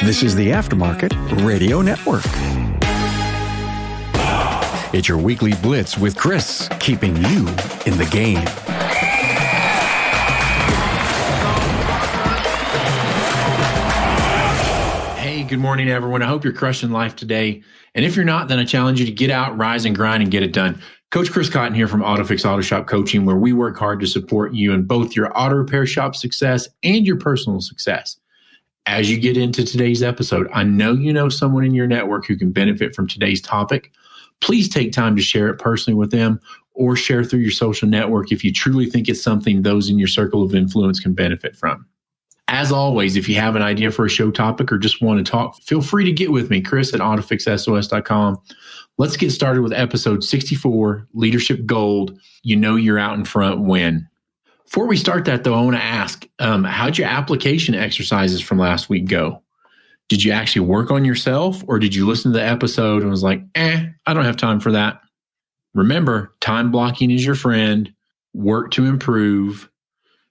This is the Aftermarket Radio Network. It's your weekly blitz with Chris, keeping you in the game. Hey, good morning, everyone. I hope you're crushing life today. And if you're not, then I challenge you to get out, rise, and grind and get it done. Coach Chris Cotton here from AutoFix-Auto Shop Coaching, where we work hard to support you in both your auto repair shop success and your personal success. As you get into today's episode, I know you know someone in your network who can benefit from today's topic. Please take time to share it personally with them or share through your social network if you truly think it's something those in your circle of influence can benefit from. As always, if you have an idea for a show topic or just want to talk, feel free to get with me, Chris at AutoFixSOS.com. Let's get started with episode 64, Leadership Gold. You know you're out in front when. Before we start that, though, I want to ask, how'd your application exercises from last week go? Did you actually work on yourself, or did you listen to the episode and was like, I don't have time for that? Remember, time blocking is your friend. Work to improve.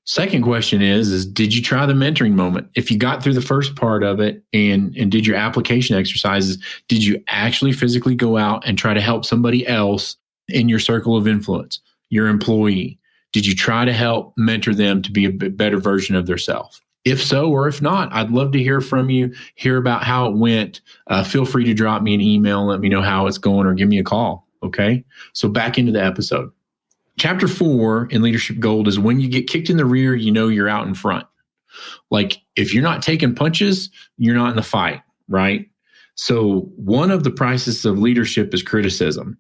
Second question is did you try the mentoring moment? If you got through the first part of it and did your application exercises, did you actually physically go out and try to help somebody else in your circle of influence, your employee? Did you try to help mentor them to be a better version of themselves? If so, or if not, I'd love to hear from you, hear about how it went. Feel free to drop me an email and let me know how it's going or give me a call, okay? So back into the episode. Chapter 4 in Leadership Gold is when you get kicked in the rear, you know you're out in front. Like if you're not taking punches, you're not in the fight, right? So one of the prices of leadership is criticism.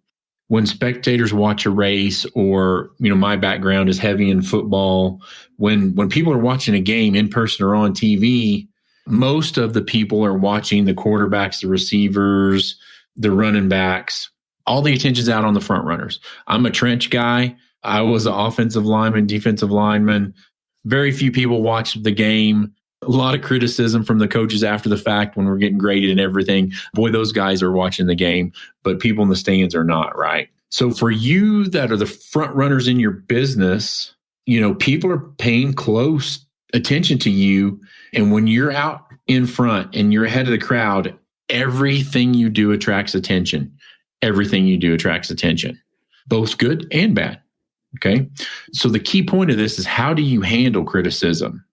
When spectators watch a race, or, my background is heavy in football, when people are watching a game in person or on TV, most of the people are watching the quarterbacks, the receivers, the running backs. All the attention's out on the front runners. I'm a trench guy. I was an offensive lineman, defensive lineman. Very few people watch the game. A lot of criticism from the coaches after the fact when we're getting graded and everything. Boy, those guys are watching the game, but people in the stands are not, right? So for you that are the front runners in your business, people are paying close attention to you. And when you're out in front and you're ahead of the crowd, everything you do attracts attention. Everything you do attracts attention, both good and bad. Okay. So the key point of this is, how do you handle criticism?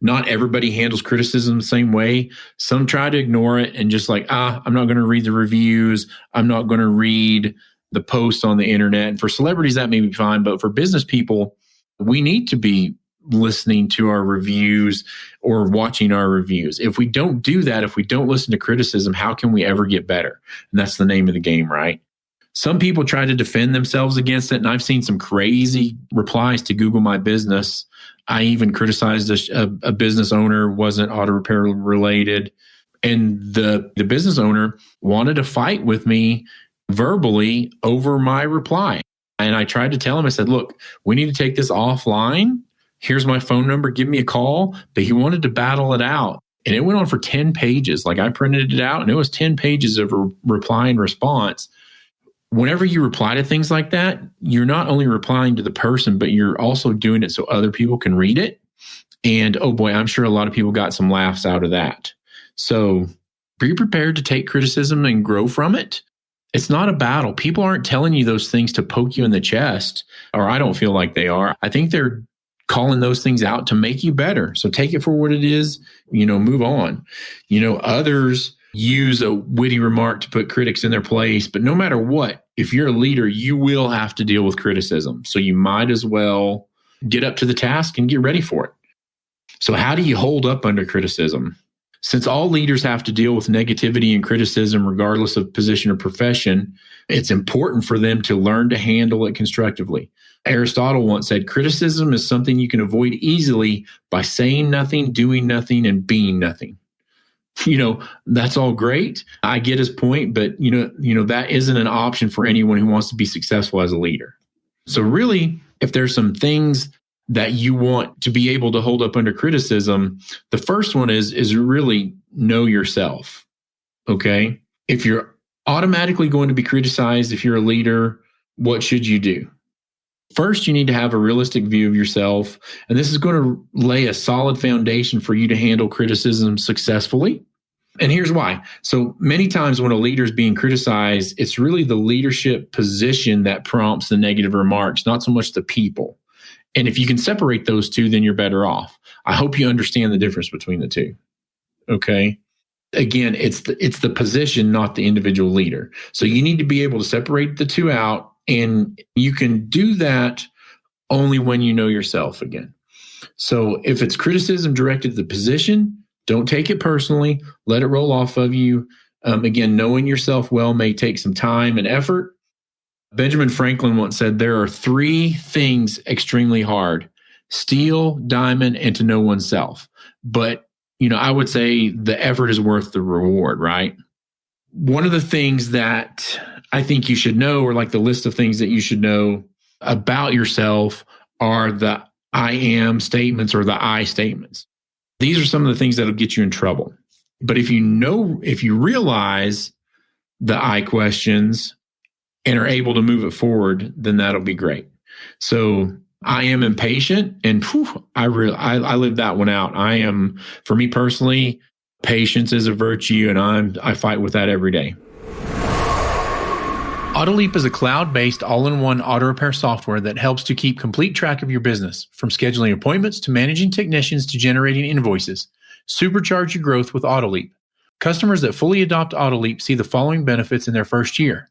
Not everybody handles criticism the same way. Some try to ignore it and just like, I'm not going to read the reviews. I'm not going to read the posts on the internet. And for celebrities, that may be fine. But for business people, we need to be listening to our reviews or watching our reviews. If we don't do that, if we don't listen to criticism, how can we ever get better? And that's the name of the game, right? Some people try to defend themselves against it. And I've seen some crazy replies to Google My Business. I even criticized a business owner, wasn't auto repair related. And the business owner wanted to fight with me verbally over my reply. And I tried to tell him, I said, look, we need to take this offline. Here's my phone number. Give me a call. But he wanted to battle it out. And it went on for 10 pages. Like I printed it out and it was 10 pages of a reply and response. Whenever you reply to things like that, you're not only replying to the person, but you're also doing it so other people can read it. And oh boy, I'm sure a lot of people got some laughs out of that. So be prepared to take criticism and grow from it. It's not a battle. People aren't telling you those things to poke you in the chest, or I don't feel like they are. I think they're calling those things out to make you better. So take it for what it is, move on. Others use a witty remark to put critics in their place, but no matter what, if you're a leader, you will have to deal with criticism. So you might as well get up to the task and get ready for it. So how do you hold up under criticism? Since all leaders have to deal with negativity and criticism, regardless of position or profession, it's important for them to learn to handle it constructively. Aristotle once said, criticism is something you can avoid easily by saying nothing, doing nothing, and being nothing. That's all great. I get his point, but that isn't an option for anyone who wants to be successful as a leader. So really, if there's some things that you want to be able to hold up under criticism, the first one is really know yourself. Okay. If you're automatically going to be criticized, if you're a leader, what should you do? First, you need to have a realistic view of yourself, and this is going to lay a solid foundation for you to handle criticism successfully. And here's why. So many times when a leader is being criticized, it's really the leadership position that prompts the negative remarks, not so much the people. And if you can separate those two, then you're better off. I hope you understand the difference between the two. Okay. Again, it's the position, not the individual leader. So you need to be able to separate the two out, and you can do that only when you know yourself again. So if it's criticism directed at the position, don't take it personally. Let it roll off of you. Again, knowing yourself well may take some time and effort. Benjamin Franklin once said, there are three things extremely hard: steal, diamond, and to know oneself. But, I would say the effort is worth the reward, right? One of the things that I think you should know, or like the list of things that you should know about yourself, are the I am statements or the I statements. These are some of the things that'll get you in trouble. But if you realize the I questions and are able to move it forward, then that'll be great. So I am impatient, and I live that one out. I am, for me personally, patience is a virtue, and I fight with that every day. AutoLeap is a cloud-based, all-in-one auto repair software that helps to keep complete track of your business, from scheduling appointments to managing technicians to generating invoices. Supercharge your growth with AutoLeap. Customers that fully adopt AutoLeap see the following benefits in their first year: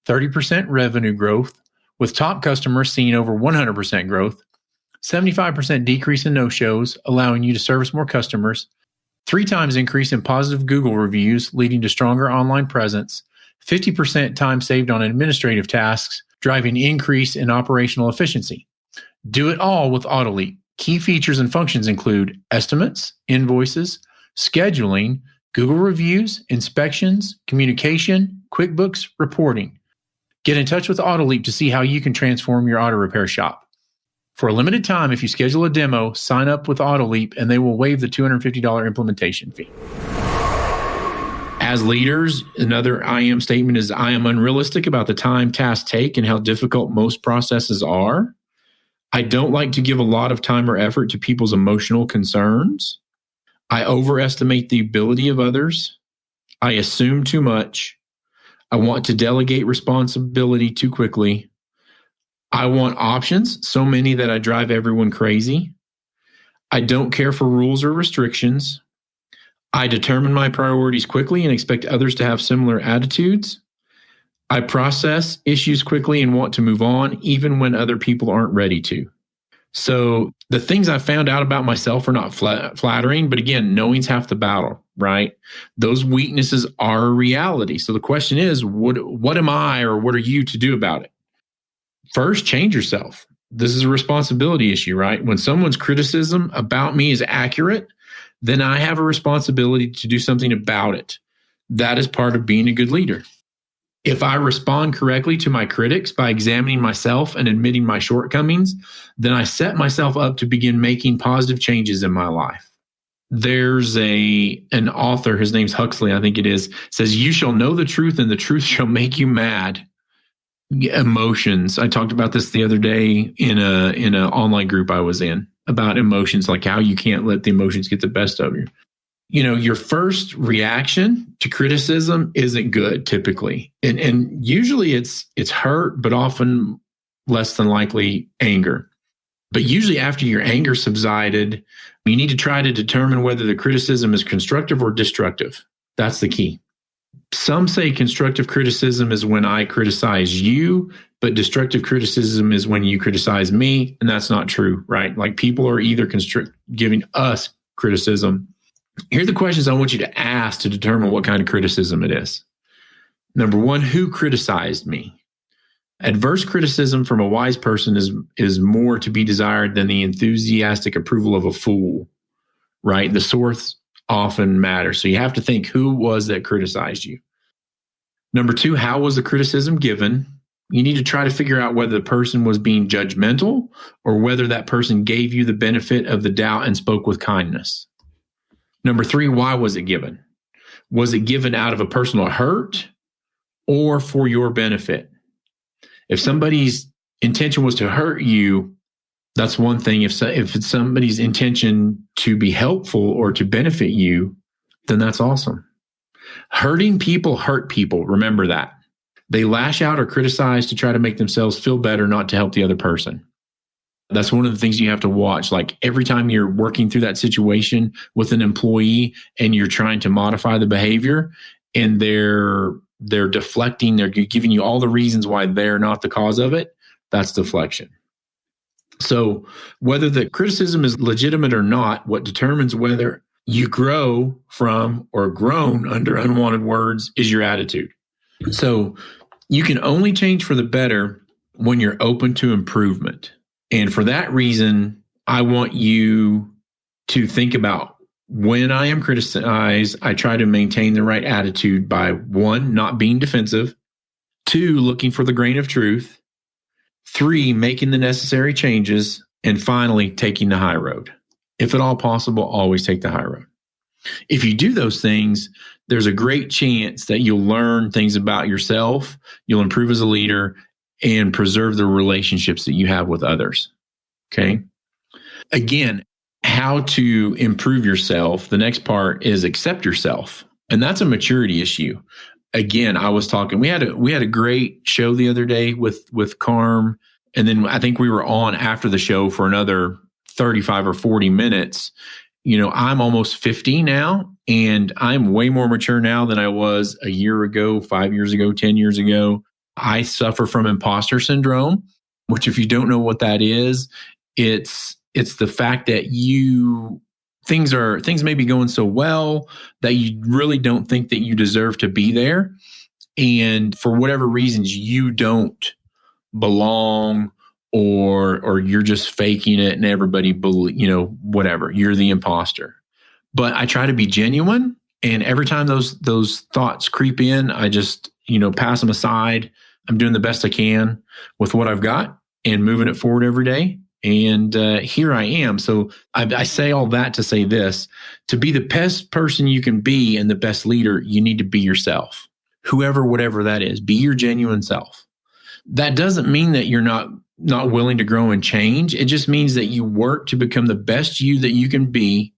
30% revenue growth, with top customers seeing over 100% growth, 75% decrease in no-shows, allowing you to service more customers, 3 times increase in positive Google reviews, leading to stronger online presence, 50% time saved on administrative tasks, driving increase in operational efficiency. Do it all with AutoLeap. Key features and functions include estimates, invoices, scheduling, Google reviews, inspections, communication, QuickBooks, reporting. Get in touch with AutoLeap to see how you can transform your auto repair shop. For a limited time, if you schedule a demo, sign up with AutoLeap and they will waive the $250 implementation fee. As leaders, another I am statement is I am unrealistic about the time tasks take and how difficult most processes are. I don't like to give a lot of time or effort to people's emotional concerns. I overestimate the ability of others. I assume too much. I want to delegate responsibility too quickly. I want options, so many that I drive everyone crazy. I don't care for rules or restrictions. I determine my priorities quickly and expect others to have similar attitudes. I process issues quickly and want to move on, even when other people aren't ready to. So the things I found out about myself are not flattering, but again, knowing's half the battle, right? Those weaknesses are a reality. So the question is, what am I, or what are you to do about it? First, change yourself. This is a responsibility issue, right? When someone's criticism about me is accurate, then I have a responsibility to do something about it. That is part of being a good leader. If I respond correctly to my critics by examining myself and admitting my shortcomings, then I set myself up to begin making positive changes in my life. There's an author, his name's Huxley, I think it is, says, "You shall know the truth and the truth shall make you mad." Emotions. I talked about this the other day in an online group I was in about emotions, like how you can't let the emotions get the best of you. Your first reaction to criticism isn't good typically. And usually it's hurt, but often less than likely anger. But usually after your anger subsided, you need to try to determine whether the criticism is constructive or destructive. That's the key. Some say constructive criticism is when I criticize you, but destructive criticism is when you criticize me. And that's not true, right? Like, people are either giving us criticism. Here are the questions I want you to ask to determine what kind of criticism it is. Number one, who criticized me? Adverse criticism from a wise person is more to be desired than the enthusiastic approval of a fool, right? The source often matters. So you have to think, who was that criticized you? Number two, how was the criticism given? You need to try to figure out whether the person was being judgmental or whether that person gave you the benefit of the doubt and spoke with kindness. Number three, why was it given? Was it given out of a personal hurt or for your benefit? If somebody's intention was to hurt you, that's one thing. If it's somebody's intention to be helpful or to benefit you, then that's awesome. Hurting people hurt people. Remember that. They lash out or criticize to try to make themselves feel better, not to help the other person. That's one of the things you have to watch. Like every time you're working through that situation with an employee and you're trying to modify the behavior and they're deflecting, they're giving you all the reasons why they're not the cause of it, that's deflection. So whether the criticism is legitimate or not, what determines whether you grow from or groan under unwanted words is your attitude. So you can only change for the better when you're open to improvement. And for that reason, I want you to think about when I am criticized, I try to maintain the right attitude by 1, not being defensive, 2, looking for the grain of truth, 3, making the necessary changes, and finally, taking the high road. If at all possible, always take the high road. If you do those things, there's a great chance that you'll learn things about yourself, you'll improve as a leader, and preserve the relationships that you have with others. Okay? Again, how to improve yourself. The next part is accept yourself. And that's a maturity issue. Again, I was talking, we had a great show the other day with Carm. And then I think we were on after the show for another 35 or 40 minutes. You know, I'm almost 50 now, and I'm way more mature now than I was a year ago, 5 years ago, 10 years ago. I suffer from imposter syndrome, which if you don't know what that is, it's the fact that things may be going so well that you really don't think that you deserve to be there. And for whatever reasons, you don't belong, or you're just faking it and everybody whatever, you're the imposter. But I try to be genuine, and every time those thoughts creep in, I just pass them aside. I'm doing the best I can with what I've got and moving it forward every day. And here I am. So I say all that to say this: to be the best person you can be and the best leader, you need to be yourself. Whoever, whatever that is, be your genuine self. That doesn't mean that you're not willing to grow and change. It just means that you work to become the best you that you can be.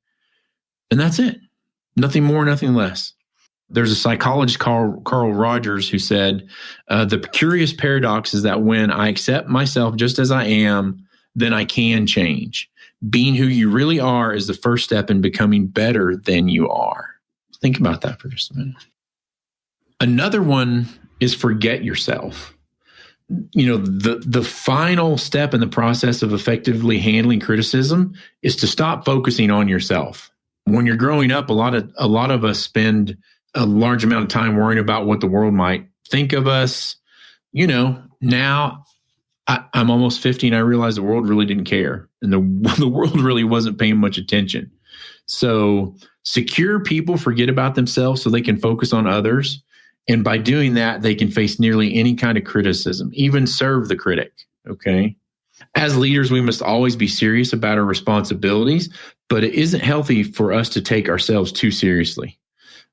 And that's it. Nothing more, nothing less. There's a psychologist, Carl Rogers, who said, the curious paradox is that when I accept myself just as I am, then I can change. Being who you really are is the first step in becoming better than you are. Think about that for just a minute. Another one is forget yourself. The final step in the process of effectively handling criticism is to stop focusing on yourself. When you're growing up, a lot of us spend a large amount of time worrying about what the world might think of us. Now I'm almost 50 and I realize the world really didn't care, and the world really wasn't paying much attention. So secure people forget about themselves so they can focus on others. And by doing that, they can face nearly any kind of criticism, even serve the critic. Okay. As leaders, we must always be serious about our responsibilities, but it isn't healthy for us to take ourselves too seriously.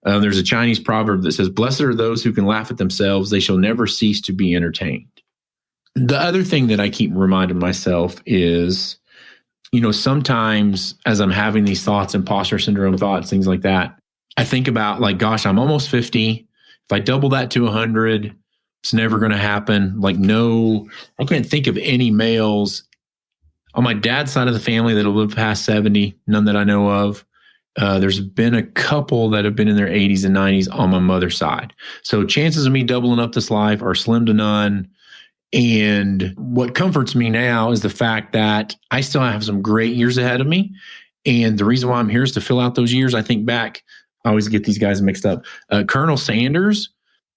There's a Chinese proverb that says, "Blessed are those who can laugh at themselves. They shall never cease to be entertained." The other thing that I keep reminding myself is, sometimes as I'm having these thoughts, imposter syndrome thoughts, things like that, I think about gosh, I'm almost 50. If I double that to 100, it's never going to happen. No, I can't think of any males on my dad's side of the family that have lived past 70, none that I know of. There's been a couple that have been in their 80s and 90s on my mother's side. So chances of me doubling up this life are slim to none. And what comforts me now is the fact that I still have some great years ahead of me. And the reason why I'm here is to fill out those years. I think back, I always get these guys mixed up. Colonel Sanders,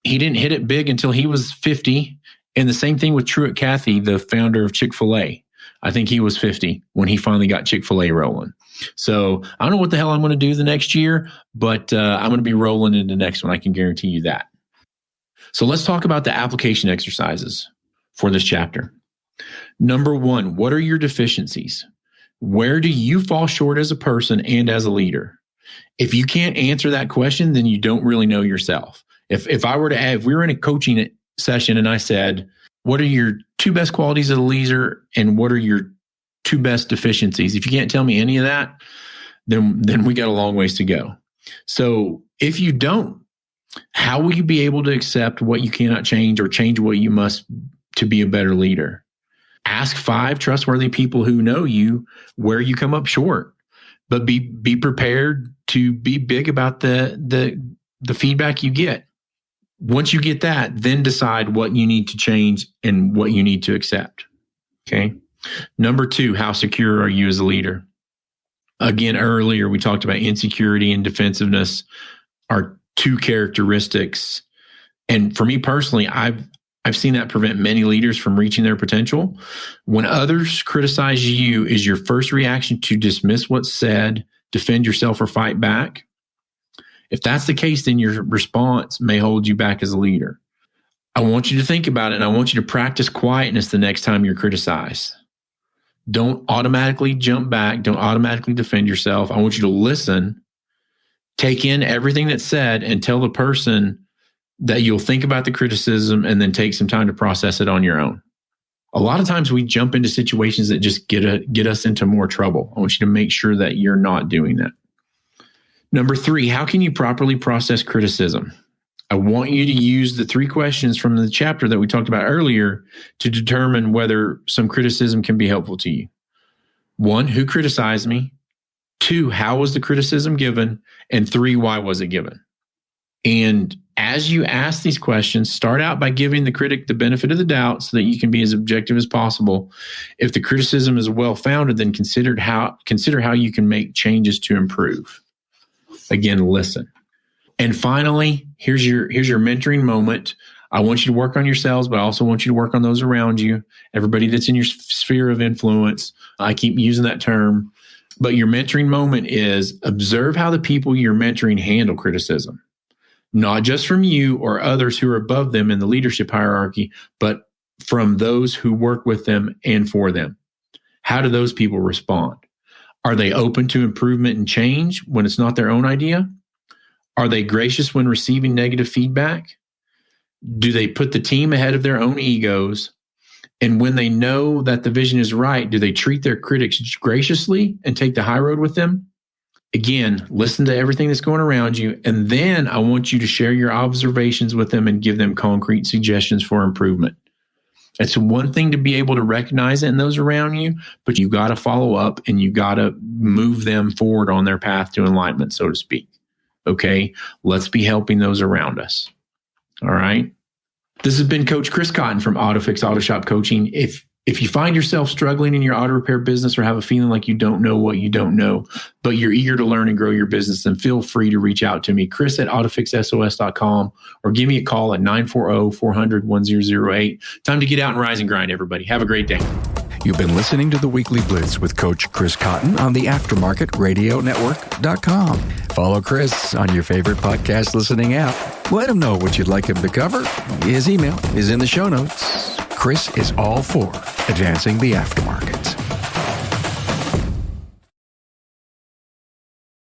he didn't hit it big until he was 50. And the same thing with Truett Cathy, the founder of Chick-fil-A. I think he was 50 when he finally got Chick-fil-A rolling. So I don't know what the hell I'm going to do the next year, but I'm going to be rolling in the next one. I can guarantee you that. So let's talk about the application exercises for this chapter. Number 1, what are your deficiencies? Where do you fall short as a person and as a leader? If you can't answer that question, then you don't really know yourself. If we were in a coaching session and I said, what are your 2 best qualities as a leader and what are your 2 best deficiencies? If you can't tell me any of that, then we got a long ways to go. So if you don't How will you be able to accept what you cannot change or change what you must to be a better leader? Ask 5 trustworthy people who know you where you come up short, but be prepared to be big about the feedback you get. Once you get that, then decide what you need to change and what you need to accept. Okay. Number 2, how secure are you as a leader? Again, earlier we talked about insecurity and defensiveness are 2 characteristics. And for me personally, I've seen that prevent many leaders from reaching their potential. When others criticize you, is your first reaction to dismiss what's said, defend yourself, or fight back? If that's the case, then your response may hold you back as a leader. I want you to think about it, and I want you to practice quietness the next time you're criticized. Don't automatically jump back. Don't automatically defend yourself. I want you to listen, take in everything that's said, and tell the person that you'll think about the criticism and then take some time to process it on your own. A lot of times we jump into situations that just get us into more trouble. I want you to make sure that you're not doing that. Number 3, how can you properly process criticism? I want you to use the 3 questions from the chapter that we talked about earlier to determine whether some criticism can be helpful to you. 1, who criticized me? 2, how was the criticism given? And 3, why was it given? And as you ask these questions, start out by giving the critic the benefit of the doubt so that you can be as objective as possible. If the criticism is well-founded, then consider how you can make changes to improve. Again, listen. And finally, here's your mentoring moment. I want you to work on yourselves, but I also want you to work on those around you, everybody that's in your sphere of influence. I keep using that term. But your mentoring moment is observe how the people you're mentoring handle criticism. Not just from you or others who are above them in the leadership hierarchy, but from those who work with them and for them. How do those people respond? Are they open to improvement and change when it's not their own idea? Are they gracious when receiving negative feedback? Do they put the team ahead of their own egos? And when they know that the vision is right, do they treat their critics graciously and take the high road with them? Again, listen to everything that's going around you. And then I want you to share your observations with them and give them concrete suggestions for improvement. It's one thing to be able to recognize it in those around you, but you got to follow up and you got to move them forward on their path to enlightenment, so to speak. Okay, let's be helping those around us. All right. This has been Coach Chris Cotton from AutoFix-Auto Shop Coaching. If you find yourself struggling in your auto repair business or have a feeling like you don't know what you don't know, but you're eager to learn and grow your business, then feel free to reach out to me, Chris@AutoFixSOS.com, or give me a call at 940-400-1008. Time to get out and rise and grind, everybody. Have a great day. You've been listening to the Weekly Blitz with Coach Chris Cotton on the AftermarketRadioNetwork.com. Follow Chris on your favorite podcast listening app. Let him know what you'd like him to cover. His email is in the show notes. Chris is all for advancing the aftermarket.